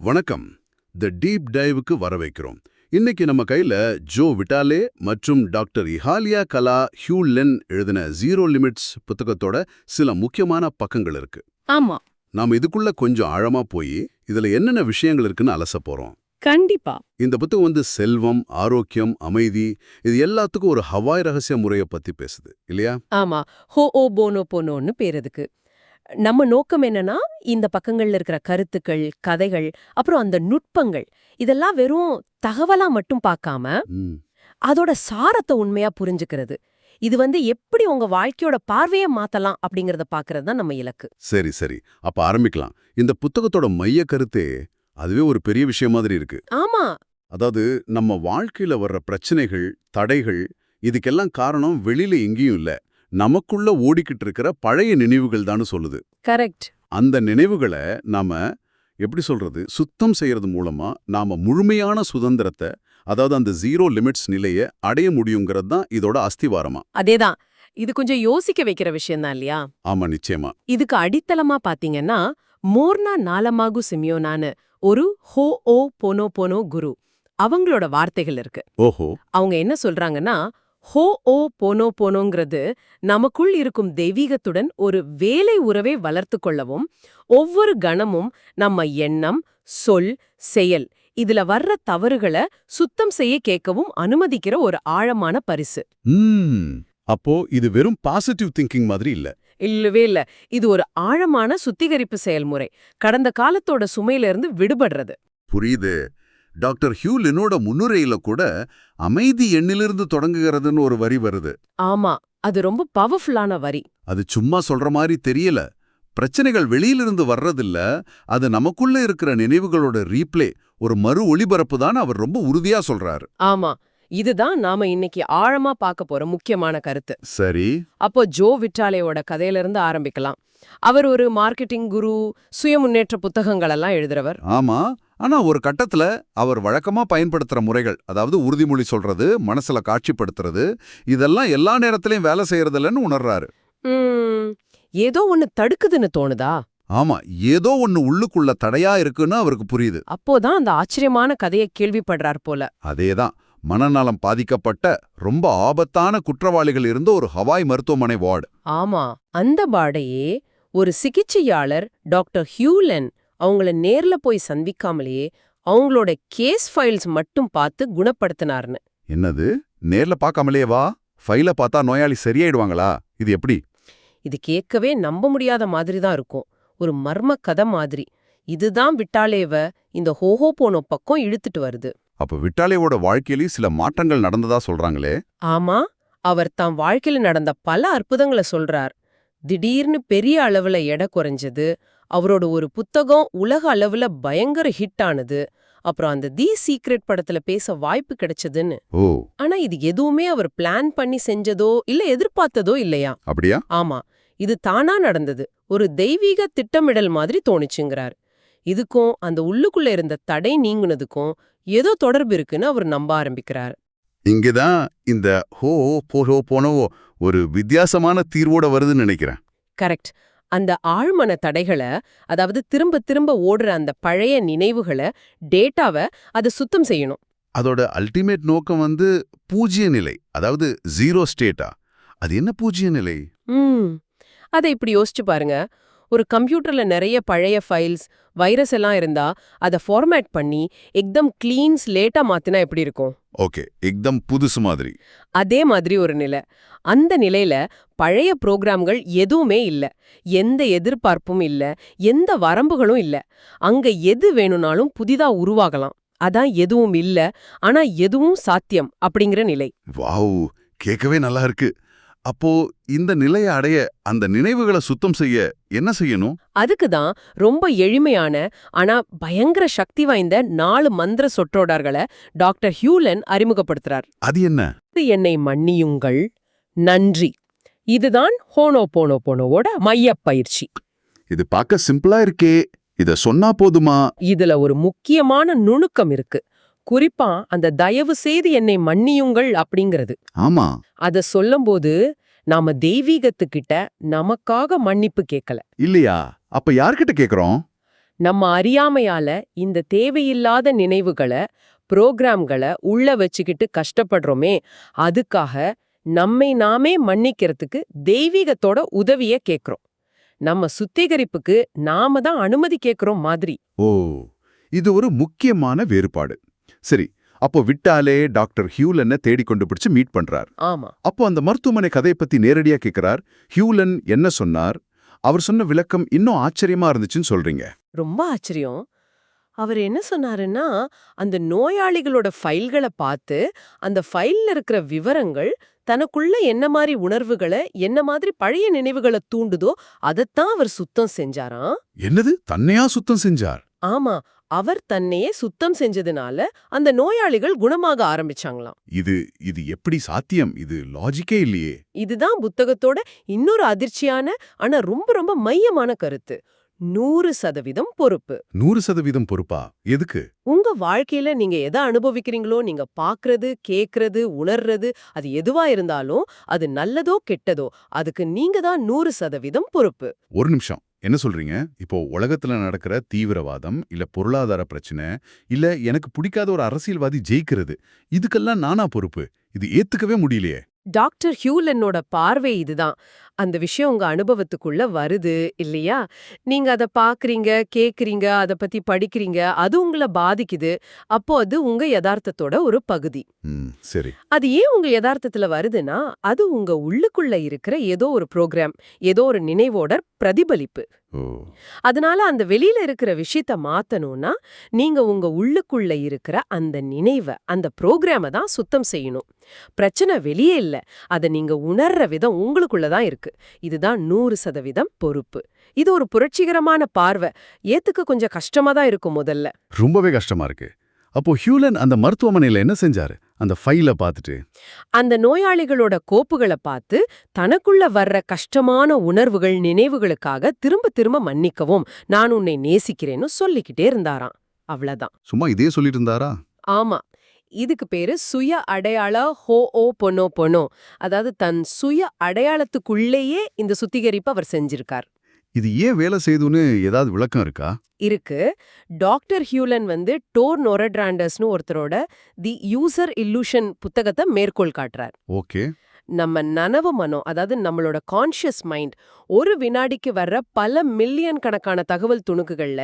வணக்கம். தி டீப் டைவுக்கு வரவேற்கிறோம். இன்னைக்கு நம்ம கையில ஜோ விட்டாலே மற்றும் டாக்டர் இஹாலியா கலா ஹியூலென் எழுதின ஜீரோ லிமிட்ஸ் புத்தகத்தோட சில முக்கியமான பக்கங்கள் இருக்கு. ஆமா, நாம இதுக்குள்ள கொஞ்சம் ஆழமா போய் இதுல என்னென்ன விஷயங்கள் இருக்குன்னு அலச போறோம். கண்டிப்பா. இந்த புத்தகம் செல்வம், ஆரோக்கியம், அமைதி, இது எல்லாத்துக்கும் ஒரு ஹவாய் ரகசிய முறையை பத்தி பேசுது இல்லையா? ஆமா, ஹோ ஓ போனோ போனோன்னு பேர் அதுக்கு. நம்ம நோக்கம் என்னன்னா, இந்த பக்கங்கள்ல இருக்கிற கருத்துக்கள், கதைகள், அப்புறம் அந்த நுட்பங்கள், இதெல்லாம் வெறும் தகவலா மட்டும் பார்க்காம ம், அதோட சாரத்தை உண்மையா புரிஞ்சுக்கிறது. இது எப்படி உங்க வாழ்க்கையோட பார்வையை மாத்தலாம் அப்படிங்கறத பாக்குறது தான் நம்ம இலக்கு. சரி சரி, அப்ப ஆரம்பிக்கலாம். இந்த புத்தகத்தோட மைய கருத்தே அதுவே ஒரு பெரிய விஷயம் மாதிரி இருக்கு. ஆமா, அதாவது நம்ம வாழ்க்கையில வர்ற பிரச்சனைகள், தடைகள், இதுக்கெல்லாம் காரணம் வெளியில எங்கேயும் இல்ல, நமக்குள்ள ஓடிக்கிட்டு இருக்கிற பழைய நினைவுகள் தான்னு சொல்லுது. கரெக்ட். அந்த நினைவுகளை நாம எப்படி சொல்றது, சுத்தம் செய்யறது மூலமா நாம முழுமையான சுதந்திரத்தை, அதாவது அந்த ஜீரோ லிமிட்ஸ் நிலையை அடைய முடியுங்கிறது தான் இதோட அஸ்திவாரமா. அதேதான். இது கொஞ்சம் யோசிக்க வைக்கிற விஷயம் தான் இல்லையா? ஆமா, நிச்சயமா. இதுக்கு அடித்தளமா பாத்தீங்கன்னா, மோர்னா நாலமாகு சிமியோனான்னு ஒரு ஹோ ஓ போனோ போனோ குரு, அவங்களோட வார்த்தைகள் இருக்கு. ஓஹோ. அவங்க என்ன சொல்றாங்கன்னா, ஹோ ஓ போனோ போனோங்கிறது நமக்குள் இருக்கும் தெய்வீகத்துடன் ஒரு வேலை உறவை வளர்த்து கொள்ளவும், ஒவ்வொரு கணமும் நம்ம எண்ணம், சொல், செயல் இதுல வர்ற தவறுகளை சுத்தம் செய்ய கேட்கவும் அனுமதிக்கிற ஒரு ஆழமான பரிசு. அப்போ இது வெறும் பாசிட்டிவ் திங்கிங் மாதிரி இல்ல. இல்லவே இல்ல. இது ஒரு ஆழமான சுத்திகரிப்பு செயல்முறை, கடந்த காலத்தோட சுமையில இருந்து விடுபடுறது. புரியுது. டாக்டர் ஹியூலினோட முன்னுரையில கூட அமைதி எண்ணிலிருந்து தொடங்குகிறதுன்னு ஒரு வரி வருது. ஆமா, அது ரொம்ப பவர்ஃபுல்லான வரி. அது சும்மா சொல்ற மாதிரி தெரியல. பிரச்சனைகள் வெளியிலிருந்து வர்றதில்ல, அது நமக்குள்ள இருக்கிற நினைவுகளோட ரீப்ளே, ஒரு மறு ஒளிபரப்பு தான் அவர் ரொம்ப உறுதியா சொல்றாரு. ஆமா, இதுதான் நாம இன்னைக்கு ஆழமா பார்க்க போற முக்கியமான கருத்து. சரி. அப்போ ஜோ விட்டாலேயோட கதையில இருந்து ஆரம்பிக்கலாம். அவர் ஒரு மார்க்கெட்டிங் குரு, சுய முன்னேற்ற புத்தகங்கள் எல்லாம் எழுதுறவர். ஆமா. ஆனா ஒரு கட்டத்துல அவர் வழக்கமா பயன்படுத்துற முறைகள், அதாவது உறுதிமொழி சொல்றது, மனசுல காட்சிப்படுத்துறது, இதெல்லாம் எல்லா நேரத்திலயும் வேலை செய்யறதில்லன்னு உணர்றாரு. ஏதோ ஒண்ணு தடுக்குதுன்னு தோணுதா? ஆமா, ஏதோ ஒண்ணு உள்ளுக்குள்ள தடையா இருக்குன்னு அவருக்கு புரியுது. அப்போதான் அந்த ஆச்சரியமான கதையை கேள்விப்படுறார் போல. அதேதான். மனநலம் பாதிக்கப்பட்ட ரொம்ப ஆபத்தான குற்றவாளிகள் இருந்த ஒரு ஹவாய் மருத்துவமனை வார்டு. ஆமா, அந்த வார்டையே ஒரு சிகிச்சையாளர் டாக்டர் ஹியூலென் அவங்கள நேர்ல போய் சந்திக்காமலேயே அவங்களோட கேஸ் ஃபைல்ஸ் மட்டும் பார்த்து குணப்படுத்தினார்னு. என்னது, நேர்ல பார்க்காமலே வா? ஃபைல பார்த்தா நோயாளி சரியாயிடுவாங்களா? இது எப்படி? இது கேட்கவே நம்ப முடியாத மாதிரி தான் இருக்கும். ஒரு மர்ம கதை மாதிரி. இதுதான் விட்டாலேவ இந்த ஹோஹோ போனோ பக்கம் இழுத்துட்டு வருது. அப்ப விட்டாலேவோட வாழ்க்கையிலேயே சில மாற்றங்கள் நடந்ததா சொல்றாங்களே. ஆமா, அவர் தாம் வாழ்க்கையில நடந்த பல அற்புதங்களை சொல்றார். திடீர்னு பெரிய அளவுல எடை குறைஞ்சது, அவரோட ஒரு புத்தகம் உலக அளவுல பயங்கர ஹிட் ஆனது, அப்புறம் அந்த தி சீக்ரெட் படத்துல பேச வாய்ப்பு கிடைச்சதுன்னு. ஓ. ஆனா இது எதுவுமே அவர் பிளான் பண்ணி செஞ்சதோ இல்ல எதிர்பார்த்ததோ இல்லையா? அப்படியா? ஆமா, இது தானா நடந்தது. ஒரு தெய்வீக திட்டமிடல் மாதிரி தோணிச்சுங்கிறார். இதுக்கும் அந்த உள்ளுக்குள்ள இருந்த தடை நீங்குனதுக்கும் ஏதோ தொடர்பு இருக்குன்னு அவர் நம்ப ஆரம்பிக்கிறார். இங்கதான் இந்த ஹோ போஹோ போனோ ஒரு வித்தியாசமான தீர்வோட வருதுன்னு நினைக்கிறேன். கரெக்ட். அந்த ஆழ்மன தடைகளை, அதாவது திரும்ப திரும்ப ஓடுற அந்த பழைய நினைவுகளை, டேட்டாவை அதை சுத்தம் செய்யணும். அதோட அல்டிமேட் நோக்கம் பூஜ்ய நிலை, அதாவது ஜீரோ ஸ்டேட்டா. அது என்ன பூஜ்ய நிலை? அதை இப்படி யோசிச்சு பாருங்க. ஒரு கம்ப்யூட்டர்ல நிறைய பழைய ஃபைல்ஸ், வைரஸ் எல்லாம் இருந்தா அதை ஃபார்மேட் பண்ணி எக்தம் கிளீன் ஸ்லேட்டா மாத்தினா எப்படி இருக்கும்? ஓகே, எக்தம் புதுசு மாதிரி. அதே மாதிரி ஒரு நிலை. அந்த நிலையில பழைய புரோகிராம்கள் எதுவுமே இல்ல, எந்த எதிர்பார்ப்பும் இல்ல, எந்த வரம்புகளும் இல்ல. அங்க எது வேணும்னாலும் புதிதா உருவாகலாம். அதான் எதுவும் இல்ல, ஆனா எதுவும் சாத்தியம் அப்படிங்கிற நிலை. வாவ், கேட்கவே நல்லா இருக்கு. அப்போ இந்த நிலையை அடைய, அந்த நினைவுகளை சுத்தம் செய்ய என்ன செய்யணும்? அதுக்குதான் ரொம்ப எளிமையான ஆனா பயங்கர சக்தி வாய்ந்த 4 மந்திர சொற்றொடர்களை டாக்டர் ஹியூலென் அறிமுகப்படுத்துறார். அது என்ன? என்னை மன்னியுங்கள், நன்றி. இதுதான் ஹோனோபோனோபோனோவோட மையப் பயிற்சி. இது பார்க்க சிம்பிளா இருக்கே, இத சொன்னா போதுமா? இதுல ஒரு முக்கியமான நுணுக்கம் இருக்கு. குறிப்பா அந்த தயவு செய்து என்னை மன்னியுங்கள் அப்படிங்கிறது. ஆமா. அத சொல்லும்போது நாம தெய்வீகத்துக்கிட்ட நமக்காக மன்னிப்பு கேட்கல. இல்லையா? அப்ப யார்கிட்ட கேக்குறோம்? நம்ம அறியாமையால இந்த தேவையில்லாத நினைவுகளை புரோகிராம்களை உள்ள வச்சுக்கிட்டு கஷ்டப்படுறோமே, அதுக்காக நம்மை நாமே மன்னிக்கிறதுக்கு தெய்வீகத்தோட உதவிய கேக்குறோம். நம்ம சுத்திகரிப்புக்கு நாம தான் அனுமதி கேக்குறோம் மாதிரி. ஓ, இது ஒரு முக்கியமான வேறுபாடு. சரி, அப்போ விட்டாலே டாக்டர் ஹியூலனை தேடி கண்டுபிடிச்சு மீட் பண்றார். ஆமா, அப்போ அந்த மருத்துவமனை கதையை பத்தி நேரடியா கேட்கிறார். ஹியூலன் என்ன சொன்னார்? அவர் சொன்ன விளக்கம் இன்னும் ஆச்சரியமா இருந்துச்சுன்னு சொல்றீங்க. ரொம்ப ஆச்சரியம். அவர் என்ன சொன்னாருன்னா, அந்த நோயாளிகளோட ஃபைல்களை பார்த்து அந்த ஃபைல்ல இருக்கிற விவரங்கள் தனக்குள்ள என்ன மாதிரி உணர்வுகளை, என்ன மாதிரி பழைய நினைவுகளை தூண்டுதோ அதைத்தான் அவர் சுத்தம் செஞ்சாராம். என்னது, தன்னையா சுத்தம் செஞ்சார்? ஆமா, அவர் தன்னையே சுத்தம் செஞ்சதுனால அந்த நோயாளிகள் குணமாக ஆரம்பிச்சாங்களாம். இது இது எப்படி சாத்தியம்? இது லாஜிக்கே இல்லையே. இதுதான் புத்தகத்தோட இன்னொரு அதிர்ச்சியான ஆனா ரொம்ப ரொம்ப மையமான கருத்து. 100% பொறுப்பு. 100% பொறுப்பா? எதுக்கு? உங்க வாழ்க்கையில நீங்க எதை அனுபவிக்கிறீங்களோ, நீங்க பாக்குறது, கேக்குறது, உணர்றது, அது எதுவா இருந்தாலும், அது நல்லதோ கெட்டதோ, அதுக்கு நீங்க தான் 100% பொறுப்பு. ஒரு நிமிஷம், என்ன சொல்றீங்க? இப்போ உலகத்துல நடக்கிற தீவிரவாதம், இல்ல பொருளாதார பிரச்சனை, இல்ல எனக்கு பிடிக்காத ஒரு அரசியல்வாதி ஜெயிக்கிறது, இதுக்கெல்லாம் நானா பொறுப்பு? இது ஏத்துக்கவே முடியலையே. டாக்டர் ஹியூலனோட பார்வை இதுதான். அந்த விஷயம் உங்க அனுபவத்துக்குள்ள வருது இல்லையா? நீங்க அத பாக்குறீங்க, கேக்குறீங்க, அத பத்தி படிக்கிறீங்க, அது உங்கள பாதிக்குது. அப்போ அது உங்க யதார்த்தத்தோட ஒரு பகுதி. சரி. அது ஏன் உங்க யதார்த்தத்துல வருதுன்னா, அது உங்க உள்ளுக்குள்ள இருக்கிற ஏதோ ஒரு ப்ரோக்ராம், ஏதோ ஒரு நினைவோட பிரதிபலிப்பு. ஓ, அதனால அந்த வெளியில இருக்கிற விஷயத்த மாத்தணும்னா, நீங்க உங்க உள்ளுக்குள்ள இருக்கிற அந்த நினைவ, அந்த ப்ரோக்ராம தான் சுத்தம் செய்யணும். பிரச்சனை வெளியே இல்ல, அத நீங்க உணர்ற விதம் உங்களுக்குள்ள தான் இருக்கு. இதுதான் 100% பொறுப்பு. இது ஒரு புரட்சிகரமான பார்வை. ஏத்துக்க கொஞ்சம் கஷ்டமா தான் இருக்கும் முதல்ல. ரொம்பவே கஷ்டமா இருக்கு. அப்போ ஹியூலன் அந்த மருத்துவமனையில என்ன செஞ்சாரு? அந்த ஃபைல பார்த்துட்டு அந்த நோயாளிகளோட கோப்புகளை பார்த்து தனக்குள்ள வர்ற கஷ்டமான உணர்வுகள், நினைவுகளுக்காக திரும்ப திரும்ப மன்னிக்கவும், நான் உன்னை நேசிக்கிறேன்னு சொல்லிக்கிட்டே இருந்தாராம். அவ்வளவுதான். சும்மா இதே சொல்லிட்டு இருந்தாரா? ஆமா, இதுக்கு பேரு சுய அடையாள ஹோஓபொனோபொனோ. அதாவது தன் சுய அடையாளத்துக்குள்ளேயே இந்த சுத்திகரிப்பு அவர் செஞ்சிருக்கார். இது ஏன் வேலை செய்துன்னு ஏதாவது விளக்கம் இருக்கா? இருக்கு. டாக்டர் ஹியூலன் டோர் நொரட்ராண்டர்ஸ்னு ஒருத்தரோட தி யூசர் இல்லூஷன் புத்தகத்தை மேற்கோள் காட்டுறார். ஓகே. நம்ம நனவு மனம், அதாவது நம்மளோட கான்ஷியஸ் மைண்ட், ஒரு வினாடிக்கு வர்ற பல மில்லியன் கணக்கான தகவல் துணுக்குகள்ல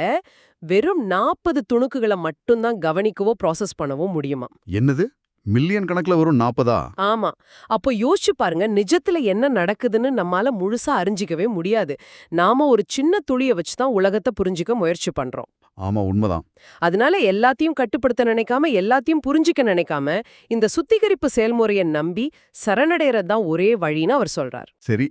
வெறும் 40 துணுக்குகளை மட்டும்தான் கவனிக்கவோ ப்ராசஸ் பண்ணவோ முடியுமா? என்னது, மில்லியன் கணக்குல வரும் 40ஆ? ஆமா. அப்போ யோசிச்சு பாருங்க, நிஜத்துல என்ன நடக்குதுன்னு நம்மால முழுசா அறிஞ்சிக்கவே முடியாது. நாம ஒரு சின்ன துளிய வச்சுதான் உலகத்தை புரிஞ்சிக்க முயற்சி பண்றோம். ஆமா, உண்மைதான். அதனால எல்லாத்தையும் கட்டுப்படுத்த நினைக்காம, எல்லாத்தையும் புரிஞ்சிக்க நினைக்காம, இந்த சுத்திகரிப்பு செயல்முறையை நம்பி சரணடைறதுதான் ஒரே வழின்னு அவர் சொல்றார். சரி,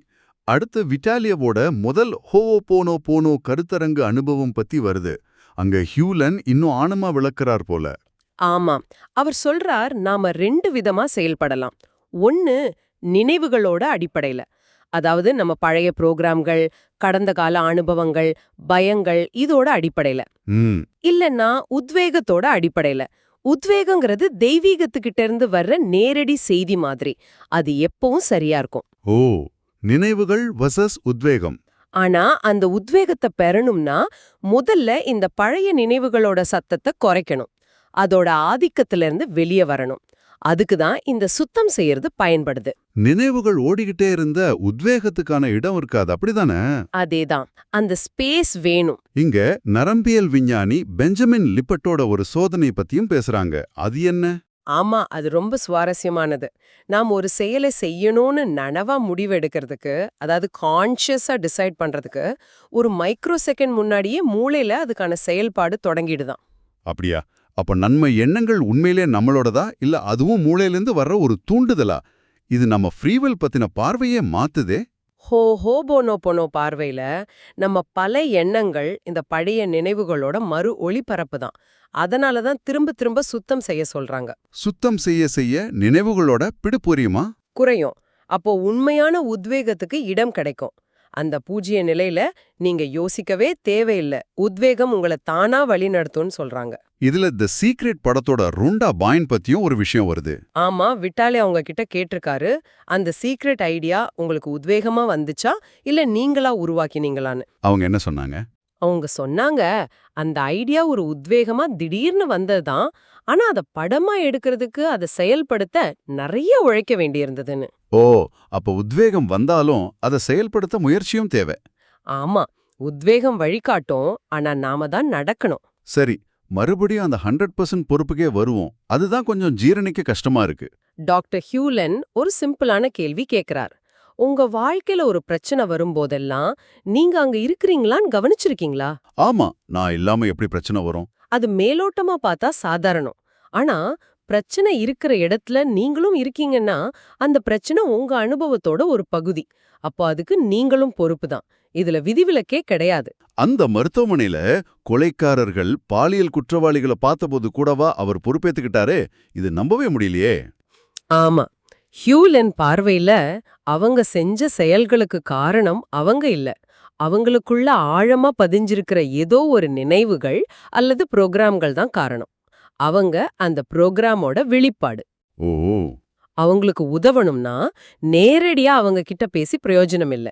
அடுத்து விட்டாலியாவோட முதல் ஹோஓபோனோபோனோ கருத்தரங்கு அனுபவம் பத்தி வருது. அங்க ஹியூலன் இன்னும் ஆழமா விளக்குறார் போல. ஆமாம், அவர் சொல்றார், நாம 2 விதமா செயல்படலாம். ஒன்னு, நினைவுகளோட அடிப்படையில. அதாவது நம்ம பழைய புரோகிராம்கள், கடந்த கால அனுபவங்கள், பயங்கள், இதோட அடிப்படையில. இல்லன்னா உத்வேகத்தோட அடிப்படையில. உத்வேகங்கிறது தெய்வீகத்துக்கிட்ட இருந்து வர்ற நேரடி செய்தி மாதிரி. அது எப்பவும் சரியா இருக்கும். ஓ, நினைவுகள் வர்சஸ் உத்வேகம். ஆனா அந்த உத்வேகத்தை பெறணும்னா முதல்ல இந்த பழைய நினைவுகளோட சத்தத்தை குறைக்கணும். அதோட ஆதிக்கத்துல இருந்து வெளியே வரணும். அதுக்கு தான் இந்த சுத்தம் செய்யறது பயன்படுது. நினைவுகள் ஓடிக்கிட்டே இருந்த உத்வேகத்துக்கான இடம் இருக்காது, அப்படிதானே? அதேதான், அந்த ஸ்பேஸ் வேணும். இங்க நரம்பியல் விஞ்ஞானி பெஞ்சமின் லிப்பட்டோட ஒரு சோதனை பத்தியும் பேசுறாங்க. அது என்ன? ஆமா, அது ரொம்ப சுவாரஸ்யமானது. நாம் ஒரு செயலை செய்யணும்னு நனவா முடிவெடுக்கிறதுக்கு, அதாவது கான்ஷியஸா டிசைட் பண்றதுக்கு, ஒரு மைக்ரோ செகண்ட் முன்னாடியே மூளையில அதுக்கான செயல்பாடு தொடங்கிடுதான். அப்படியா? அப்ப நன்மை எண்ணங்கள் உண்மையிலே நம்மளோடதா, இல்ல அதுவும் மூளையிலிருந்து வர்ற ஒரு தூண்டுதலா? இது நம்ம ஃப்ரீவில் பத்தின பார்வையே மாத்துதே. ஹோபோனோபொனோ பார்வையில நம்ம பல எண்ணங்கள் இந்த பழைய நினைவுகளோட மறு ஒளிபரப்பு தான். அதனால தான் திரும்ப திரும்ப சுத்தம் செய்ய சொல்றாங்க. சுத்தம் செய்ய செய்ய நினைவுகளோட பிடிப்புரியுமா? குறையும். அப்போ உண்மையான உத்வேகத்துக்கு இடம் கிடைக்கும். அந்த பூஜ்ய நிலையில நீங்க யோசிக்கவே தேவையில்ல, உத்வேகம் உங்களை தானா வழி நடத்தும்னு சொல்றாங்க. இதுல தி சீக்ரெட் படத்தோட ருண்டா பாயின் பத்தியும் ஒரு விஷயம் வருது. ஆமா, விட்டாலே அவங்க கிட்ட கேட்டிருக்காரு, அந்த சீக்ரெட் ஐடியா உங்களுக்கு உத்வேகமா வந்துச்சா இல்ல நீங்களா உருவாக்கினீங்களான்னு. அவங்க என்ன சொன்னாங்க? அவங்க சொன்னாங்க, அந்த ஐடியா ஒரு உத்வேகமா திடீர்னு வந்ததுதான். ஆனா அத படமா எடுக்கிறதுக்கு அத செயல்படுத்த நிறைய உழைக்க வேண்டியிருந்ததுன்னு. ஓ, அப்ப உத்வேகம் வந்தாலும் அதை செயல்படுத்த முயற்சியும் தேவை. ஆமா, உத்வேகம் வழிகாட்டும், ஆனா நாம தான் நடக்கணும். சரி, மறுபடியும் அந்த 100% பொறுப்புக்கே வருவோம். அதுதான் கொஞ்சம் ஜீரணிக்க கஷ்டமா இருக்கு. டாக்டர் ஹியூலன் ஒரு சிம்பிளான கேள்வி கேக்குறார். உங்க வாழ்க்கையில ஒரு பிரச்சனை வரும்போதெல்லாம் நீங்க அங்க இருக்கிறீங்களான்னு கவனிச்சிருக்கீங்களா? ஆமா, நான் இல்லாம எப்படி பிரச்சனை வரும்? அது மேலோட்டமா பார்த்தா சாதாரணம். ஆனா பிரச்சனை இருக்கிற இடத்துல நீங்களும் இருக்கீங்கன்னா அந்த பிரச்சனை உங்க அனுபவத்தோட ஒரு பகுதி. அப்போ அதுக்கு நீங்களும் பொறுப்பு தான். இதுல விதிவிலக்கே கிடையாது. அந்த மருத்துவமனையில கொலைக்காரர்கள் பாலியல் குற்றவாளிகளை பார்த்தபோது கூடவா அவர் பொறுப்பேத்துக்கிட்டாரே? இது நம்பவே முடியலையே. ஆமா, ஹியூலன் பார்வையில அவங்க செஞ்ச செயல்களுக்கு காரணம் அவங்க இல்ல, அவங்களுக்குள்ள ஆழமா பதிஞ்சிருக்கிற ஏதோ ஒரு நினைவுகள் அல்லது புரோகிராம்கள் தான் காரணம். அவங்க அந்த புரோகிராமோட வெளிப்பாடு. ஓ, அவங்களுக்கு உதவணும்னா நேரடியா அவங்க கிட்ட பேசி பிரயோஜனம் இல்ல.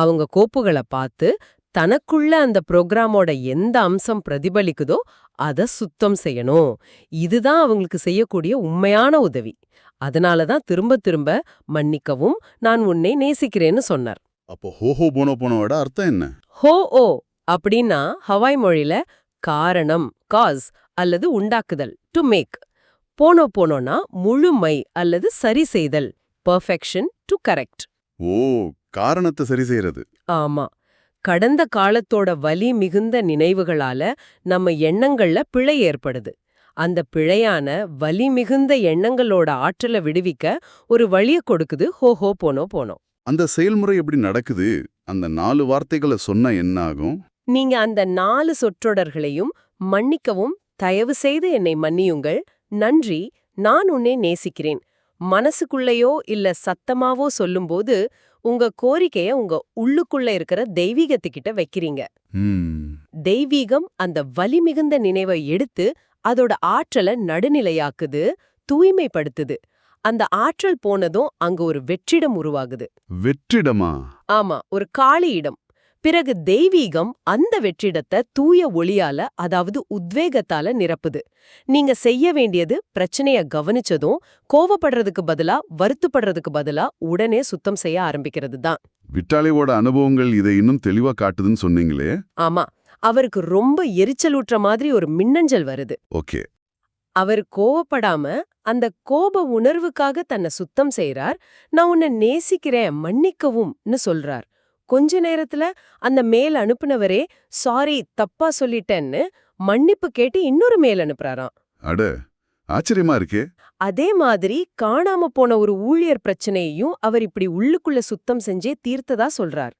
அவங்க கோப்புகளை பார்த்து தனக்குள்ள அந்த புரோகிராமோட எந்த அம்சம் பிரதிபலிக்குதோ அத சுத்தம் செய்யணும். இதுதான் அவங்களுக்கு செய்யக்கூடிய உண்மையான உதவி. அதனாலதான் திரும்ப திரும்ப மன்னிக்கவும், நான் உன்னை நேசிக்கிறேன்னு சொன்னார். அப்போ ஹோஹோ போனோ போனோட அர்த்தம் என்ன? ஹோ ஓ அப்படின்னா ஹவாய் மொழியில காரணம், காஸ் அல்லது உண்டாக்குதல், டு மேக். போனோ போனோனா முழுமை அல்லது சரி செய்தல், பெர்ஃபெக்ஷன், டு கரெக்ட். ஓ, காரணத்தை சரி செய்யறது. ஆமா, கடந்த காலத்தோட வலி மிகுந்த நினைவுகளால நம்ம எண்ணங்கள்ல பிழை ஏற்படுது. அந்த பிழையான வலி மிகுந்த எண்ணங்களோட ஆற்றலை விடுவிக்க ஒரு வழிய கொடுக்குது ஹோஹோ போனோ போனோ. அந்த செயல்முறை எப்படி நடக்குது? அந்த 4 வார்த்தைகளை சொன்னா என்ன ஆகும்? நீங்க அந்த 4 சொற்றொடர்களையும் மன்னிக்கவும், தயவு செய்து என்னை மன்னியுங்கள், நன்றி, நான் உன்னை நேசிக்கிறேன், மனசுக்குள்ளேயோ இல்ல சத்தமாவோ சொல்லும்போது உங்க கோரிக்கைய உங்க உள்ளுக்குள்ள இருக்கிற தெய்வீகத்துக்கிட்ட வைக்கிறீங்க. தெய்வீகம் அந்த வலி மிகுந்த நினைவை எடுத்து அதோட ஆற்றலை நடுநிலையாக்குது, தூய்மைப்படுத்துது. அந்த ஆற்றல் போனதும் அங்க ஒரு வெற்றிடம் உருவாகுது. வெற்றிடமா? ஆமா, ஒரு காலி இடம். பிறகு தெய்வீகம் அந்த வெற்றிடத்தை தூய ஒளியால, அதாவது உத்வேகத்தால நிரப்புது. நீங்க செய்ய வேண்டியது பிரச்சனைய கவனிச்சதும் கோவப்படுறதுக்கு பதிலா, வருத்தப்படுறதுக்கு பதிலா உடனே சுத்தம் செய்ய ஆரம்பிக்கிறது தான். விட்டாலேவோட அனுபவங்கள் இதை இன்னும் தெளிவா காட்டுதுன்னு சொன்னீங்களே. ஆமா, அவருக்கு ரொம்ப எரிச்சலூற்ற மாதிரி ஒரு மின்னஞ்சல் வருது. ஓகே. அவர் கோவப்படாம அந்த கோப உணர்வுக்காக தன்னை சுத்தம் செய்றார். நான் உன்னை நேசிக்கிறேன், மன்னிக்கவும்னு சொல்றார். கொஞ்ச நேரத்துல அந்த மேல் அனுப்புனவரே சாரி தப்பா சொல்லிட்டேன்னு மன்னிப்பு கேட்டு இன்னொரு மேல் அனுப்புறாராம். அட, ஆச்சரியமா இருக்கே. அதே மாதிரி காணாம போன ஒரு ஊழியர் பிரச்சனையையும் அவர் இப்படி உள்ளுக்குள்ள சுத்தம் செஞ்சே தீர்த்ததா சொல்றார்.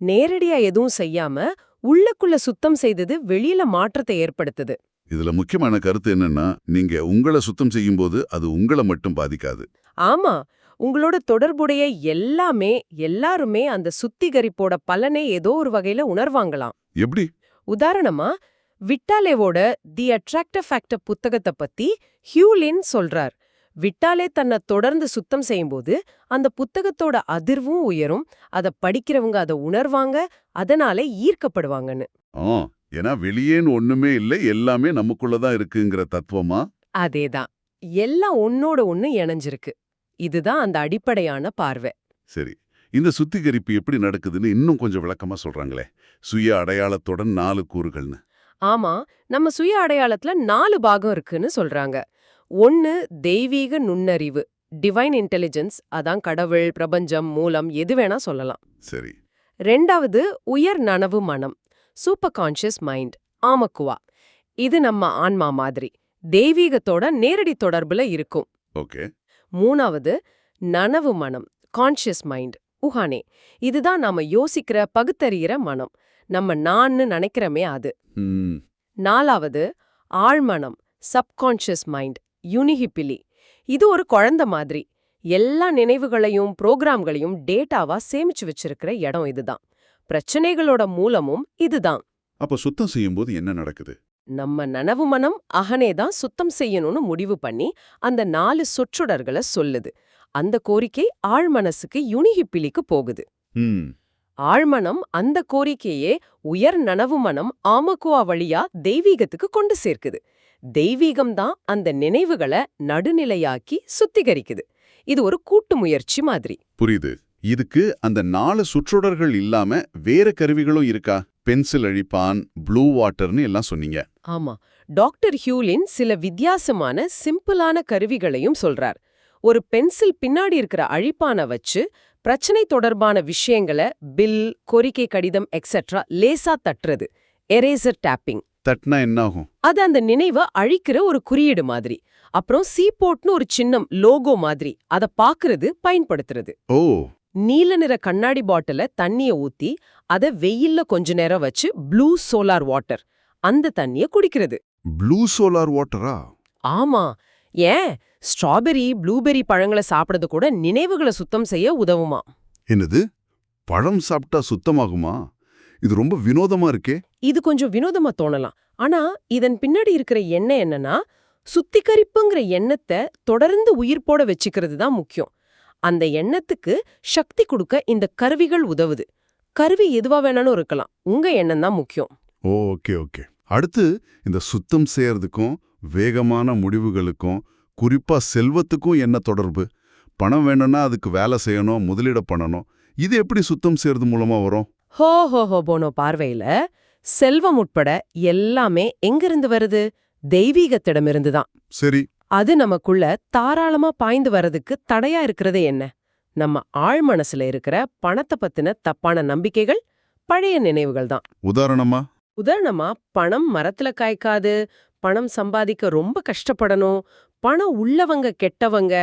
நேரடியா எதுவும் செய்யாம உள்ளுக்குள்ள சுத்தம் செய்தது வெளியில மாற்றத்தை ஏற்படுத்துது. இதுல முக்கியமான கருத்து என்னன்னா, நீங்க உங்களை சுத்தம் செய்யும்போது அது உங்களை மட்டும் பாதிக்காது. ஆமா, உங்களோட தொடர்புடைய எல்லாருமே அந்த சுத்திகரிப்போட பலனை ஏதோ ஒரு வகையில உணர்வாங்களாம். எப்படி? உதாரணமா, விட்டாலேவோட தி அட்ராக்டிவ் ஃபேக்டர் புத்தகத்தை பத்தி ஹியூலின் சொல்றார். விட்டாலே தன்னை தொடர்ந்து சுத்தம் செய்யும்போது அந்த புத்தகத்தோட அதிர்வும் உயரும், அதை படிக்கிறவங்க அதை உணர்வாங்க, அதனால ஈர்க்கப்படுவாங்கன்னு. ஏன்னா வெளியேன்னு ஒண்ணுமே இல்லை, எல்லாமே நமக்குள்ளதான் இருக்குங்கிற தத்துவமா? அதேதான், எல்லாம் ஒன்னோட ஒண்ணு இணைஞ்சிருக்கு. இதுதான் அந்த அடிப்படையான பார்வை. சரி, இந்த சுத்திகரிப்பு எப்படி நடக்குதுன்னு இன்னும் கொஞ்சம் விளக்கமா சொல்றாங்களே. சுய அடையாளத்துடன் 4 கூறுகள்னு. ஆமா, நம்ம சுய அடையாளத்துல 4 பாகம் இருக்குன்னு சொல்றாங்க. 1 தெய்வீக நுண்ணறிவு, டிவைன் இன்டெலிஜென்ஸ், அதான் கடவுள், பிரபஞ்சம், மூலம், எது வேணா சொல்லலாம். சரி. 2வது உயர் நனவு மனம், சூப்பர் கான்ஷியஸ் மைண்ட், ஆமக்குவா. இது நம்ம ஆன்மா மாதிரி தெய்வீகத்தோட நேரடி தொடர்புல இருக்கும். ஓகே. 3வது நனவு மனம், கான்ஷியஸ் மைண்ட், உஹானே. இதுதான் நாம யோசிக்கிற பகுத்தறிகிற மனம், நம்ம நான்னு நினைக்கிறமே அது. 4வது ஆழ்மனம், சப்கான்ஷியஸ் மைண்ட், யூனிஹிப்பிலி. இது ஒரு குழந்தை மாதிரி எல்லா நினைவுகளையும் புரோகிராம்களையும் டேட்டாவா சேமிச்சு வச்சிருக்கிற இடம் இதுதான். பிரச்சனைகளோட மூலமும் இதுதான். அப்ப சுத்தம் செய்யும்போது என்ன நடக்குது? நம்ம நனவு மனம் அகனேதான் சுத்தம் செய்யணும்னு முடிவு பண்ணி அந்த 4 சொற்றொடர்களை சொல்லுது. அந்த கோரிக்கை ஆழ்மனசுக்கு யூனிஹிப்பிலிக்கு போகுது. ஆழ்மனம் அந்த கோரிக்கையே உயர் நனவு மனம் ஆமக்குவா வழியா தெய்வீகத்துக்கு கொண்டு சேர்க்குது. தெய்வீகம்தான் அந்த நினைவுகளை நடுநிலையாக்கி சுத்திகரிக்குது. இது ஒரு கூட்டு முயற்சி மாதிரி. புரியுது. இதுக்கு அந்த 4 சுற்றொடர்கள் இல்லாம வேற கருவிகளும் இருக்கா? பென்சில் அழிப்பான், ப்ளூ வாட்டர்னு எல்லாம் சொன்னீங்க. ஆமா, டாக்டர் ஹியூலின் சில வித்தியாசமான சிம்பிளான கருவிகளையும் சொல்றார். ஒரு பென்சில் பின்னாடி இருக்கிற அழிப்பான வச்சு பிரச்சனை தொடர்பான விஷயங்களை பில், கோரிக்கை கடிதம் எக்ஸெட்ரா லேசா தட்டுறது, எரேசர் டேப்பிங். தட்னா என்ன ஆகும்? அது அந்த நினைவை அழிக்கிற ஒரு குறியீடு மாதிரி. அப்புறம் சீபோர்ட்னு ஒரு சின்னம், லோகோ மாதிரி, அதை பாக்குறது, பயன்படுத்துறது. ஓ, நீல நிற கண்ணாடி பாட்டில தண்ணிய ஊத்தி அத வெயில்ல கொஞ்ச நேரம் வச்சு ப்ளூ சோலார் வாட்டர், அந்த தண்ணிய குடிக்கிறது. ப்ளூ சோலார் வாட்டரா? ஆமா, ஏன் ஸ்ட்ராபெரி, ப்ளூபெரி பழங்களை சாப்பிடுறது கூட நினைவுகளை சுத்தம் செய்ய உதவுமா. என்னது, பழம் சாப்பிட்டா சுத்தமாகுமா? இது ரொம்ப வினோதமா இருக்கே. இது கொஞ்சம் வினோதமா தோணலாம். ஆனா இதன் பின்னாடி இருக்கிற எண்ணம் என்னன்னா, சுத்திகரிப்புங்கிற எண்ணத்தை தொடர்ந்து உயிர்ப்போட வச்சுக்கிறது தான் முக்கியம். அந்த எண்ணத்துக்கு சக்தி கொடுக்க இந்த கருவிகள் உதவுது. கருவி எதுவா வேணாலும் இருக்கலாம், உங்க எண்ணம் தான் முக்கியம். Okay okay. அடுத்து இந்த சுத்தம் செய்யறதுக்கும் வேகமான முடிவுகளுக்கும் குறிப்பா செல்வத்துக்கும் என்ன தொடர்பு? பணம் வேணும்னா அதுக்கு வேலை செய்யணும், முதலீடு பண்ணணும். இது எப்படி சுத்தம் செய்யறது மூலமா வரும்? ஹோ ஹோ ஹோ போனோ பார்வையில செல்வம் உட்பட எல்லாமே எங்கிருந்து வருது? தெய்வீகத்திடமிருந்து தான். சரி. அது நமக்குள்ள தாராளமா பாய்ந்து வர்றதுக்கு தடையா இருக்கிறது என்ன? நம்ம ஆழ் மனசுல இருக்கிற பணத்தை பத்தின தப்பான நம்பிக்கைகள், பழைய நினைவுகள் தான். உதாரணமா பணம் மரத்துல காய்க்காது, பணம் சம்பாதிக்க ரொம்ப கஷ்டப்படணும், பணம் உள்ளவங்க கெட்டவங்க,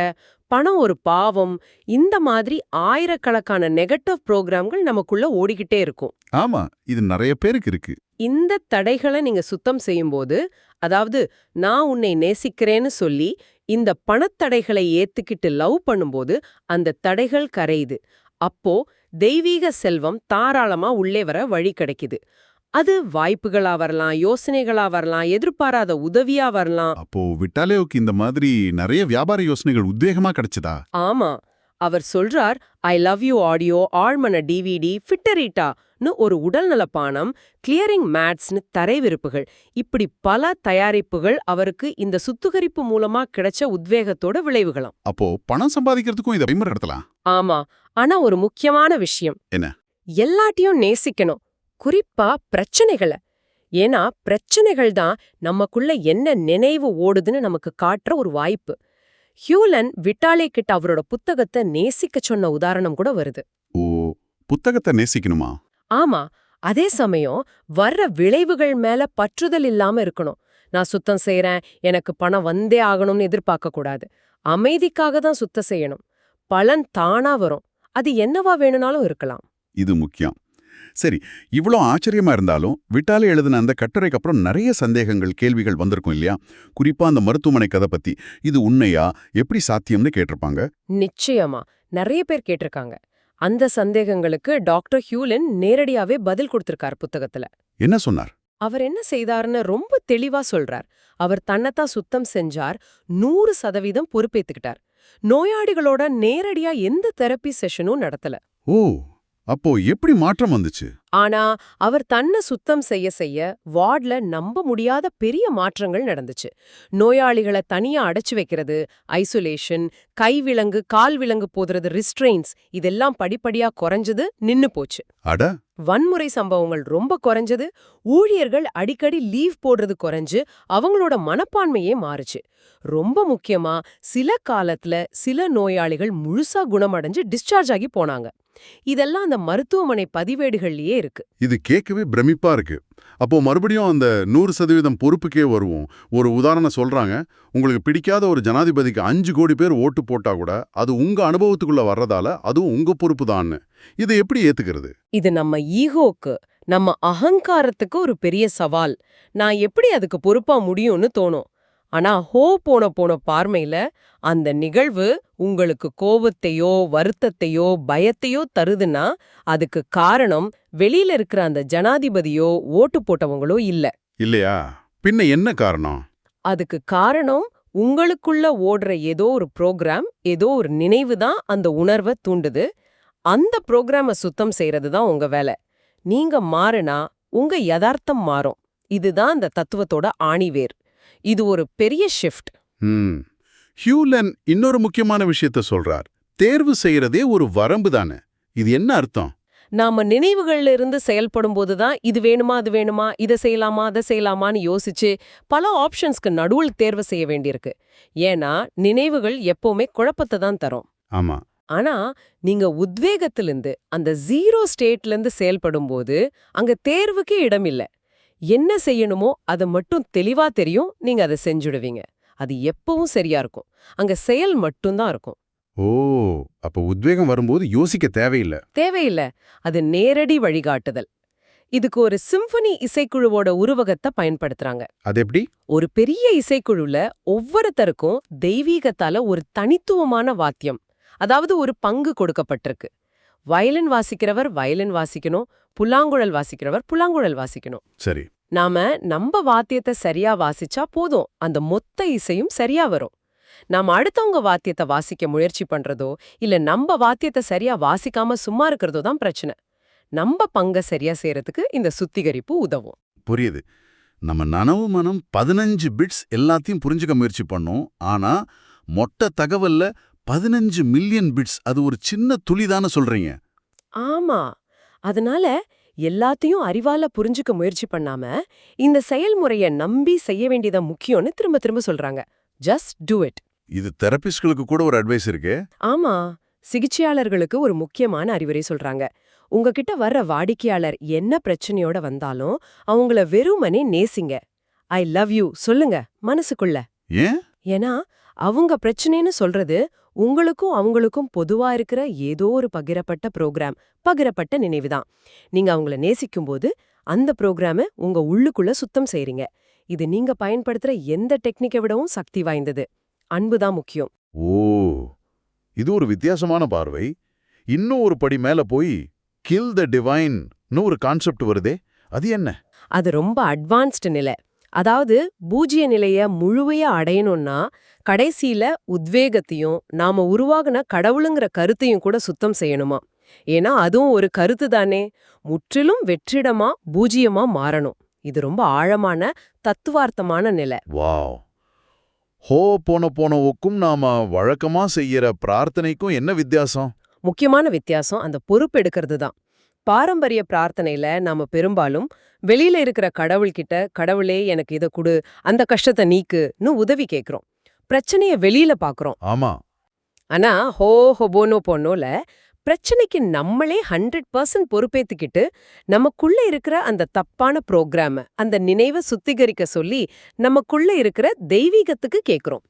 பணம் ஒரு பாவம், இந்த மாதிரி ஆயிரக்கணக்கான நெகட்டிவ் ப்ரோக்ராம்கள் நமக்குள்ள ஓடிக்கிட்டே இருக்கும். ஆமா, இது நிறைய பேருக்கு இருக்கு. இந்த தடைகளை நீங்க சுத்தம் செய்யும்போது, அதாவது நான் உன்னை நேசிக்கிறேன்னு சொல்லி இந்த பணத்தடைகளை ஏத்துக்கிட்டு லவ் பண்ணும்போது அந்த தடைகள் கரையுது. அப்போ தெய்வீக செல்வம் தாராளமா உள்ளே வர வழி கிடைக்குது. அது வாய்ப்புகளா வரலாம், யோசனைகளா வரலாம், எதிர்பாராத உதவியா வரலாம். அப்போ விட்டாலேவுக்கு இந்த மாதிரி நிறைய வியாபார யோசனைகள் உத்வேகமா கிடைச்சதா? ஆமா, அவர் சொல்றார், ஐ லவ் யூ ஆடியோ, ஆழ்மன டிவிடி, ஃபிட்டரீட்டான்னு ஒரு உடல்நல பானம், கிளியரிங் மேட்ஸ்னு தரைவிருப்புகள், இப்படி பல தயாரிப்புகள் அவருக்கு இந்த சுத்திகரிப்பு மூலமா கிடைச்ச உத்வேகத்தோட விளைவுகளாம். அப்போ பணம் சம்பாதிக்கிறதுக்கும் இதை பயன்படுத்தலாம். ஆமா, ஆனா ஒரு முக்கியமான விஷயம் என்ன? எல்லாத்தையும் நேசிக்கணும், குறிப்பா பிரச்சனைகளை. ஏன்னா பிரச்சனைகள் தான் நமக்குள்ள என்ன நினைவு ஓடுதுன்னு நமக்கு காட்டுற ஒரு வாய்ப்பு. ஹியூலன் விட்டாலே கிட்ட அவரோட புத்தகத்தை நேசிக்க சொன்ன உதாரணம் கூட வருது. ஓ, புத்தகத்தை நேசிக்கணுமா? ஆமா, அதே சமயம் வர்ற விளைவுகள் மேல பற்றுதல் இல்லாம இருக்கணும். நான் சுத்தம் செய்யறேன், எனக்கு பணம் வந்தே ஆகணும்னு எதிர்பார்க்க கூடாது. அமைதிக்காக தான் சுத்தம் செய்யணும். பலன் தானா வரும். அது என்னவா வேணும்னாலும் இருக்கலாம். இது முக்கியம். சரி, இவ்வளோ ஆச்சரியமா இருந்தாலும் விட்டாலே எழுதின அந்த கட்டுரைக்கு அப்புறம் நிறைய சந்தேகங்கள், கேள்விகள் வந்திருக்கும் இல்லையா? குறிப்பா அந்த மருத்துவமனை கதை பத்தி. இது உண்மையா, எப்படி சாத்தியம்னு கேட்டிருப்பாங்க. நிச்சயமா நிறைய பேர் கேட்டிருக்காங்க. அந்த சந்தேகங்களுக்கு டாக்டர் ஹியூலின் நேரடியாவே பதில் கொடுத்திருக்கார் புத்தகத்துல. என்ன சொன்னார்? அவர் என்ன செய்தார்னு ரொம்ப தெளிவா சொல்றார். அவர் தன்னைத்தான் சுத்தம் செஞ்சார், 100% பொறுப்பேத்துக்கிட்டார். நோயாளிகளோட நேரடியா எந்த தெரப்பி செஷனும் நடத்தல. ஓ, அப்போ எப்படி மாற்றம் வந்துச்சு? ஆனா அவர் தன்னை சுத்தம் செய்ய செய்ய வார்ட்ல நம்ப முடியாத பெரிய மாற்றங்கள் நடந்துச்சு. நோயாளிகளை தனியா அடைச்சு வைக்கிறது, ஐசோலேஷன், கை விலங்கு கால் விலங்கு போதுறது, ரிஸ்ட்ரெயின்ஸ், இதெல்லாம் படிப்படியா குறைஞ்சது, நின்னு போச்சு. அட, வன்முறை சம்பவங்கள் ரொம்ப குறைஞ்சது, ஊழியர்கள் அடிக்கடி லீவ் போடுறது குறைஞ்சு அவங்களோட மனப்பான்மையே மாறுச்சு. ரொம்ப முக்கியமா சில காலத்துல சில நோயாளிகள் முழுசா குணமடைஞ்சு டிஸ்சார்ஜ் ஆகி போனாங்க. இதெல்லாம் அந்த மருத்துவமனை பதிவேடுகள்லயே இருக்கு. இது கேட்கவே பிரமிப்பா இருக்கு. அப்போ மறுபடியும் அந்த 100% பொறுப்புக்கே வருவோம். ஒரு உதாரணம் சொல்றாங்க. உங்களுக்கு பிடிக்காத ஒரு ஜனாதிபதிக்கு 5 கோடி பேர் ஓட்டு போட்டா கூட அது உங்க அனுபவத்துக்குள்ள வர்றதால அதுவும் உங்க பொறுப்பு தான்னு. இதை எப்படி ஏத்துக்கிறது? இது நம்ம ஈகோக்கு, நம்ம அகங்காரத்துக்கு ஒரு பெரிய சவால். நான் எப்படி அதுக்கு பொறுப்பா முடியும்னு தோணும். ஆனா போன பார்மையில அந்த நிகழ்வு உங்களுக்கு கோபத்தையோ வருத்தத்தையோ பயத்தையோ தருதுன்னா அதுக்கு காரணம் வெளியில இருக்கிற அந்த ஜனாதிபதியோ ஓட்டு போட்டவங்களோ இல்ல. இல்லையா? பின்ன என்ன காரணம்? அதுக்கு காரணம் உங்களுக்குள்ள ஓடுற ஏதோ ஒரு ப்ரோக்ராம், ஏதோ ஒரு நினைவு தான் அந்த உணர்வை தூண்டுது. அந்த புரோகிராம சுத்தம் செய்யறது தான் உங்க வேலை. நீங்க மாறுனா உங்க யதார்த்தம் மாறும். இதுதான் அந்த தத்துவத்தோட ஆணிவேர். இது ஒரு பெரிய ஷிஃப்ட். ஹியூலன் இன்னொரு முக்கியமான விஷயத்த சொல்றார். தேர்வு செய்யறதே ஒரு வரம்பு தானே. இது என்ன அர்த்தம்? நாம நினைவுகள்ல இருந்து செயல்படும் போதுதான் இது வேணுமா அது வேணுமா இதை செய்யலாமா அதை செய்யலாமான்னு யோசிச்சு பல ஆப்ஷன்ஸ்க்கு நடுவில் தேர்வு செய்ய வேண்டியிருக்கு. ஏன்னா நினைவுகள் எப்பவுமே குழப்பத்தை தான் தரும். ஆமா. ஆனா நீங்க உத்வேகத்திலிருந்து அந்த 0 ஸ்டேட்ல இருந்து செயல்படும் போது அங்க தேர்வுக்கே இடம் இல்ல. என்ன செய்யணுமோ அது மட்டும் தெளிவா தெரியும். நீங்க அதை செஞ்சுடுவீங்க. அது எப்பவும் சரியா இருக்கும். அங்க செயல் மட்டும்தான் இருக்கும். ஓ, அப்ப உத்வேகம் வரும்போது யோசிக்க தேவையில்லை. தேவையில்ல. அது நேரடி வழிகாட்டுதல். இதுக்கு ஒரு சிம்பனி இசைக்குழுவோட உருவகத்தை பயன்படுத்துறாங்க. அது எப்படி? ஒரு பெரிய இசைக்குழுல ஒவ்வொருத்தருக்கும் தெய்வீகத்தால ஒரு தனித்துவமான வாத்தியம், அதாவது ஒரு பங்கு கொடுக்கப்பட்டிருக்கு. வயலின் வாசிக்கிறவர் வயலின் வாசிக்கணும், புல்லாங்குழல் வாசிக்கிறவர் புல்லாங்குழல் வாசிக்கணும். சரி. நாம நம்ம வாத்தியத்தை சரியா வாசிச்சா போதும், அந்த மொத்த இசையும் சரியா வரும். நாம அடுத்தவங்க வாத்தியத்தை வாசிக்க முயற்சி பண்றதோ இல்ல நம்ம வாத்தியத்தை சரியா வாசிக்காம சும்மா இருக்கிறதோ தான் பிரச்சனை. நம்ம பங்க சரியா செய்யறதுக்கு இந்த சுத்திகரிப்பு உதவும். புரியுது. நம்ம நனவு மனம் 15 பிட்ஸ் எல்லாத்தையும் புரிஞ்சுக்க முயற்சி பண்ணோம். ஆனா மொத்த தகவல்ல 15 மில்லியன் பிட்ஸ், அது ஒரு சின்ன துளிதான சொல்றீங்க. ஆமா. அதனால எல்லாத்தையும் அறிவால புரிஞ்சுக்க முயற்சி பண்ணாம இந்த செயல்முறைய நம்பி செய்ய வேண்டியத முக்கியம்னு திரும்ப திரும்ப சொல்றாங்க. Just do it. இது தெரபிஸ்ட்களுக்கு கூட ஒரு அட்வைஸ் இருக்கு. ஆமா. சிகிச்சையாளர்களுக்கு ஒரு முக்கியமான அறிவுரை சொல்றாங்க. உங்ககிட்ட வர்ற வாடிக்கையாளர் என்ன பிரச்சனையோட வந்தாலும் அவங்கள வெறுமனே நேசிங்க. ஐ லவ் யூ சொல்லுங்க மனசுக்குள்ள. ஏன்? ஏன்னா அவங்க பிரச்சனைன்னு சொல்றது உங்களுக்கும் அவங்களுக்கும் பொதுவா இருக்கிற ஏதோ ஒரு பகிரப்பட்ட புரோகிராம், பகிரப்பட்ட நினைவுதான். நீங்க அவங்கள நேசிக்கும்போது அந்த புரோகிராம உங்க உள்ளுக்குள்ள சுத்தம் செய்றீங்க. இது நீங்க பயன்படுத்துற எந்த டெக்னிக்கை விடவும் சக்தி வாய்ந்தது. அன்புதான் முக்கியம். ஓ, இது ஒரு வித்தியாசமான பார்வை. இன்னும் ஒரு படி மேல போய் கில் த டிவைன்னு ஒரு கான்செப்ட் வருதே, அது என்ன? அது ரொம்ப அட்வான்ஸ்டு நிலை. அதாவது பூஜ்ய நிலைய முழுமையா அடையணும்னா கடைசியில உத்வேகத்தையும் நாம உருவாகுன கடவுளுங்கிற கருத்தையும் கூட சுத்தம் செய்யணுமா. ஏன்னா அதுவும் ஒரு கருத்து தானே. முற்றிலும் வெற்றிடமா பூஜ்யமா மாறணும். இது ரொம்ப ஆழமான தத்துவார்த்தமான நிலை. வாவ். ஹோ போனோக்கும் நாம வழக்கமா செய்யற பிரார்த்தனைக்கும் என்ன வித்தியாசம்? முக்கியமான வித்தியாசம் அந்த பொறுப்பெடுக்கிறது தான். பாரம்பரிய பிரார்த்தனையில நாம பெரும்பாலும் வெளியில இருக்கிற கடவுள்கிட்ட கடவுளே எனக்கு இதை கொடு, அந்த கஷ்டத்தை நீக்குன்னு உதவி கேட்கிறோம். பிரச்சனைய வெளியில பாக்குறோம். ஆமா. ஆனா ஹொபோனோ போனோல பிரச்சனைக்கு நம்மளே 100% பொறுப்பேத்துக்கிட்டு நமக்குள்ள இருக்கிற அந்த தப்பான புரோகிராம, அந்த நினைவை சுத்திகரிக்க சொல்லி நமக்குள்ள இருக்கிற தெய்வீகத்துக்கு கேட்கிறோம்.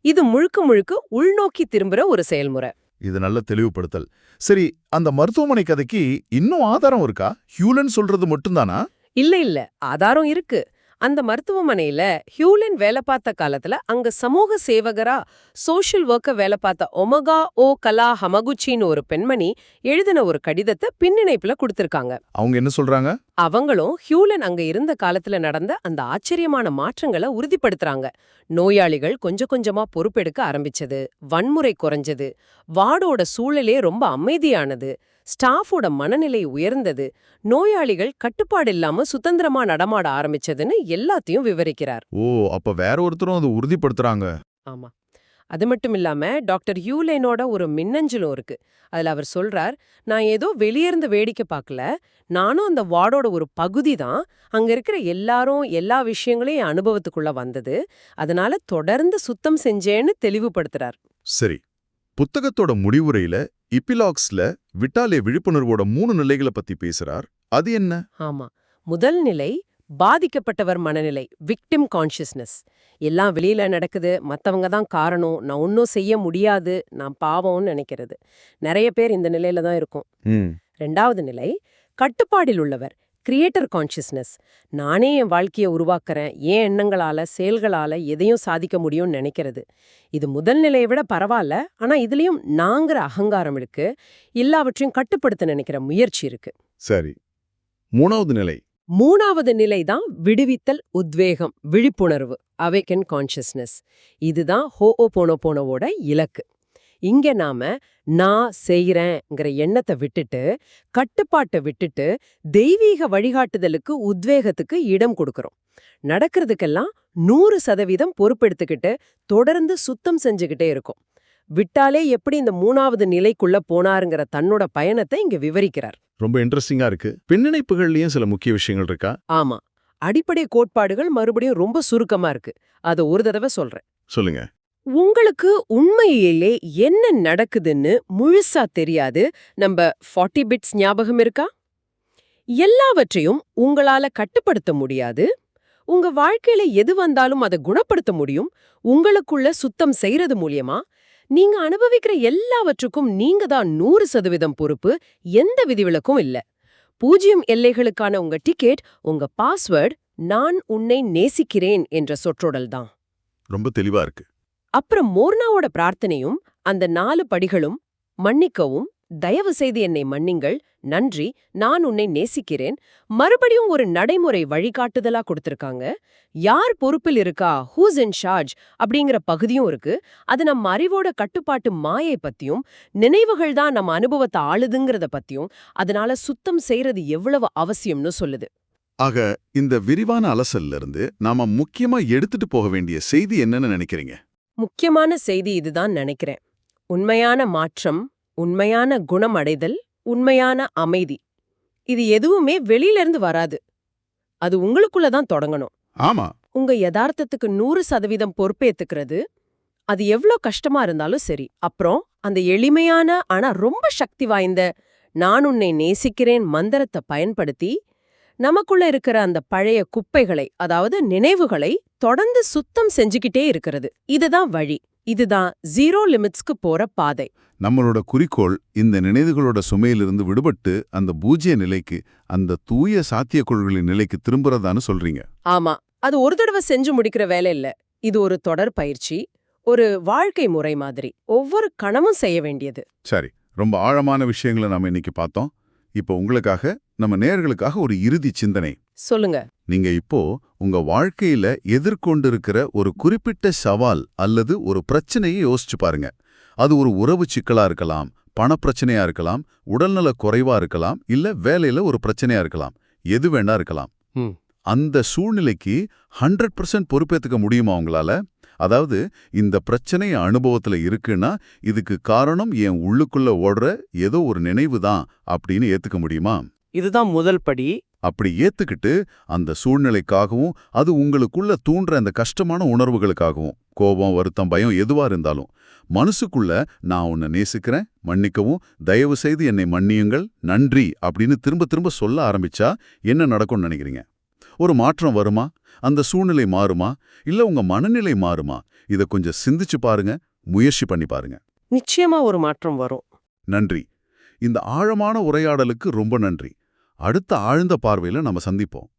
இது முழுக்க முழுக்க உள்நோக்கி திரும்புற ஒரு செயல்முறை. இது நல்ல தெளிவுபடுத்தல். சரி, அந்த மருத்துவமனை கதைக்கு இன்னும் ஆதாரம் இருக்கா? ஹியூலன் சொல்றது மட்டும்தானா? இல்ல ஆதாரம் இருக்கு. அந்த மருத்துவமனையில ஹியூலன் வேலை பார்த்த காலத்துல அங்க சமூக சேவகரா சோஷியல் ஒர்க்கர் வேலை பார்த்த ஒமகா ஓ கலா ஹமகுச்சின்னு ஒரு பெண்மணி எழுதின ஒரு கடிதத்தை பின்னிணைப்புல கொடுத்திருக்காங்க. அவங்க என்ன சொல்றாங்க? அவங்களும் ஹியூலன் அங்க இருந்த காலத்துல நடந்த அந்த ஆச்சரியமான மாற்றங்களை உறுதிப்படுத்துறாங்க. நோயாளிகள் கொஞ்சம் கொஞ்சமா பொறுப்பெடுக்க ஆரம்பிச்சது, வன்முறை குறைஞ்சது, வார்டோட சூழலே ரொம்ப அமைதியானது, ஸ்டாஃபோட மனநிலை உயர்ந்தது, நோயாளிகள் கட்டுப்பாடு இல்லாம சுதந்திரமா நடமாட ஆரம்பிச்சதுன்னு எல்லாத்தையும் விவரிக்கிறார். ஓ, அப்ப வேற ஒருத்தரும் அதை உறுதிப்படுத்துறாங்க. ஆமா. அது மட்டும் இல்லாம டாக்டர் ஹியூலனோட ஒரு மின்னஞ்சலும் இருக்கு. அதுல அவர் சொல்றார், நான் ஏதோ வெளியிருந்து வேடிக்கை பார்க்கல, நானும் அந்த வார்டோட ஒரு பகுதி தான். அங்க இருக்கிற எல்லாரும் எல்லா விஷயங்களையும் என் அனுபவத்துக்குள்ள வந்தது, அதனால தொடர்ந்து சுத்தம் செஞ்சேன்னு தெளிவுபடுத்துறார். சரி, புத்தகத்தோட முடிவுரையில இப்பிலாக்ஸ்ல விட்டாலே விழிப்புணர்வோட 3 நிலைகளை பத்தி பேசுறார். அது என்ன? ஆமா. முதல் நிலை பாதிக்கப்பட்டவர் மனநிலை, விக்டிம் கான்ஷியஸ்னஸ். எல்லாம் வெளியில நடக்குது, மத்தவங்க தான் காரணம், நான் ஒன்னும் செய்ய முடியாது, நான் பாவம்னு நினைக்கிறது. நிறைய பேர் இந்த நிலையில தான் இருக்கும். ரெண்டாவது நிலை கட்டுப்பாடில் உள்ளவர், கிரியேட்டர் கான்ஷியஸ்னஸ். நானே என் வாழ்க்கையை உருவாக்குறேன், ஏன் எண்ணங்களால செயல்களால எதையும் சாதிக்க முடியும்னு நினைக்கிறது. இது முதல் நிலையை விட பரவாயில்ல, ஆனா இதுலயும் நாங்கிற அகங்காரம் இருக்கு, எல்லாவற்றையும் கட்டுப்படுத்த நினைக்கிற முயற்சி இருக்கு. சரி, மூணாவது நிலை. மூணாவது நிலை தான் விடுவித்தல் உத்வேகம், விழிப்புணர்வு, அவேக்கன் கான்ஷியஸ்னஸ். இதுதான் ஹோஓபோனோபோனோவோட இலக்கு. இங்க நாம நான் செய்யறேங்கிற எண்ணத்தை விட்டுட்டு, கட்டுப்பாட்டை விட்டுட்டு, தெய்வீக வழிகாட்டுதலுக்கு உத்வேகத்துக்கு இடம் கொடுக்கறோம். நடக்கிறதுக்கெல்லாம் 100% பொறுப்பெடுத்துக்கிட்டு தொடர்ந்து சுத்தம் செஞ்சுக்கிட்டே இருக்கும். விட்டாலே எப்படி இந்த 3வது நிலைக்குள்ள போனாருங்கிற தன்னோட பயணத்தை இங்க விவரிக்கிறார். ரொம்ப இன்ட்ரெஸ்டிங்கா இருக்கு. பின்னணிப்புகள்லயும் சில முக்கிய விஷயங்கள் இருக்கா? ஆமா, அடிப்படை கோட்பாடுகள் மறுபடியும் ரொம்ப சுருக்கமா இருக்கு. அத ஒரு தடவை சொல்றேன். சொல்லுங்க. உங்களுக்கு உண்மையிலே என்ன நடக்குதுன்னு முழுசா தெரியாது. நம்ம 40 பிட்ஸ் ஞாபகம் இருக்கா? எல்லாவற்றையும் உங்களால கட்டுப்படுத்த முடியாது. உங்க வாழ்க்கையில எது வந்தாலும் அதை குணப்படுத்த முடியும். உங்களுக்குள்ள சுத்தம் செய்யறது மூலியமா நீங்க அனுபவிக்கிற எல்லாவற்றுக்கும் நீங்க தான் 100% பொறுப்பு. எந்த விதிவிலக்கும் இல்ல. 0 எல்லைகளுக்கான உங்க டிக்கெட், உங்க பாஸ்வேர்ட் நான் உன்னை நேசிக்கிறேன் என்ற சொற்றொடல் தான். ரொம்ப தெளிவா இருக்கு. அப்புறம் மோர்னாவோட பிரார்த்தனையும் அந்த 4 படிகளும், மன்னிக்கவும், தயவு செய்து என்னை மன்னிங்கள், நன்றி, நான் உன்னை நேசிக்கிறேன், மறுபடியும் ஒரு நடைமுறை வழிகாட்டுதலா கொடுத்திருக்காங்க. யார் பொறுப்பில் இருக்கா, ஹூஸ் இன் சார்ஜ் அப்படிங்கிற பகுதியும் இருக்கு. அது நம்ம அறிவோட கட்டுப்பாட்டு மாயை பத்தியும், நினைவுகள் தான் நம்ம அனுபவத்தை ஆளுதுங்கிறத பத்தியும், அதனால சுத்தம் செய்யறது எவ்வளவு அவசியம்னு சொல்லுது. ஆக இந்த விரிவான அலசல்ல இருந்து நாம முக்கியமா எடுத்துட்டு போக வேண்டிய செய்தி என்னன்னு நினைக்கிறீங்க? முக்கியமான செய்தி இதுதான் நினைக்கிறேன். உண்மையான மாற்றம், உண்மையான குணம் அடைதல், உண்மையான அமைதி, இது எதுவுமே வெளியில இருந்து வராது. அது உங்களுக்குள்ள தான் தொடங்கணும். ஆமா. உங்க யதார்த்தத்துக்கு 100% பொறுப்பேத்துக்கிறது, அது எவ்ளோ கஷ்டமா இருந்தாலும் சரி. அப்புறம் அந்த எளிமையான ஆனா ரொம்ப சக்தி வாய்ந்த நான் உன்னை நேசிக்கிறேன் மந்திரத்தை பயன்படுத்தி நமக்குள்ள இருக்கிற அந்த பழைய குப்பைகளை, அதாவது நினைவுகளை தொடர்ந்து சுத்தம் செஞ்சுக்கிட்டே இருக்கிறது. இதுதான் வழி. இதுதான் 0 லிமிட்ஸ்க்கு போற பாதை. நம்மளோட குறிக்கோள் இந்த நினைவுகளோட சுமையிலிருந்து விடுபட்டு அந்த பூஜ்ய நிலைக்கு, அந்த தூய சாத்தியக்கொள்களின் நிலைக்கு திரும்புறதான்னு சொல்றீங்க. ஆமா, அது ஒரு தடவை செஞ்சு முடிக்கிற வேலை இல்ல. இது ஒரு தொடர் பயிற்சி, ஒரு வாழ்க்கை முறை மாதிரி. ஒவ்வொரு கணமும் செய்ய வேண்டியது. சரி, ரொம்ப ஆழமான விஷயங்களை நாம இன்னைக்கு பார்த்தோம். இப்போ உங்களுக்காக, நம்ம நேயர்களுக்காக ஒரு இறுதி சிந்தனை. சொல்லுங்க. நீங்க இப்போ உங்க வாழ்க்கையில எதிர்கொண்டிருக்கிற ஒரு குறிப்பிட்ட சவால் அல்லது ஒரு பிரச்சனையை யோசிச்சு பாருங்க. அது ஒரு உறவு சிக்கலா இருக்கலாம், பணப்பிரச்சனையா இருக்கலாம், உடல்நல குறைவா இருக்கலாம், இல்ல வேலையில ஒரு பிரச்சனையா இருக்கலாம். எது வேணா இருக்கலாம். அந்த சூழ்நிலைக்கு 100% பொறுப்பேத்துக்க முடியுமா உங்களால? அதாவது இந்த பிரச்சனை அனுபவத்துல இருக்குன்னா இதுக்கு காரணம் என் உள்ளுக்குள்ள ஓடுற ஏதோ ஒரு நினைவு தான் அப்படின்னு ஏத்துக்க முடியுமா? இதுதான் முதல் படி. அப்படி ஏத்துக்கிட்டு அந்த சூழ்நிலைக்காகவும் அது உங்களுக்குள்ள தூண்டுற அந்த கஷ்டமான உணர்வுகளுக்காகவும், கோபம், வருத்தம், பயம் எதுவா இருந்தாலும் மனசுக்குள்ள நான் உன்னை நேசிக்கிறேன், மன்னிக்கவும், தயவு செய்து என்னை மன்னியுங்கள், நன்றி அப்படின்னு திரும்ப திரும்ப சொல்ல ஆரம்பிச்சா என்ன நடக்கும்னு நினைக்கிறீங்க? ஒரு மாற்றம் வருமா? அந்த சூழ்நிலை மாறுமா? இல்ல உங்க மனநிலை மாறுமா? இத கொஞ்சம் சிந்திச்சு பாருங்க, முயற்சி பண்ணி பாருங்க. நிச்சயமா ஒரு மாற்றம் வரும். நன்றி. இந்த ஆழமான உரையாடலுக்கு ரொம்ப நன்றி. அடுத்த ஆழ்ந்த பார்வையில நம்ம சந்திப்போம்.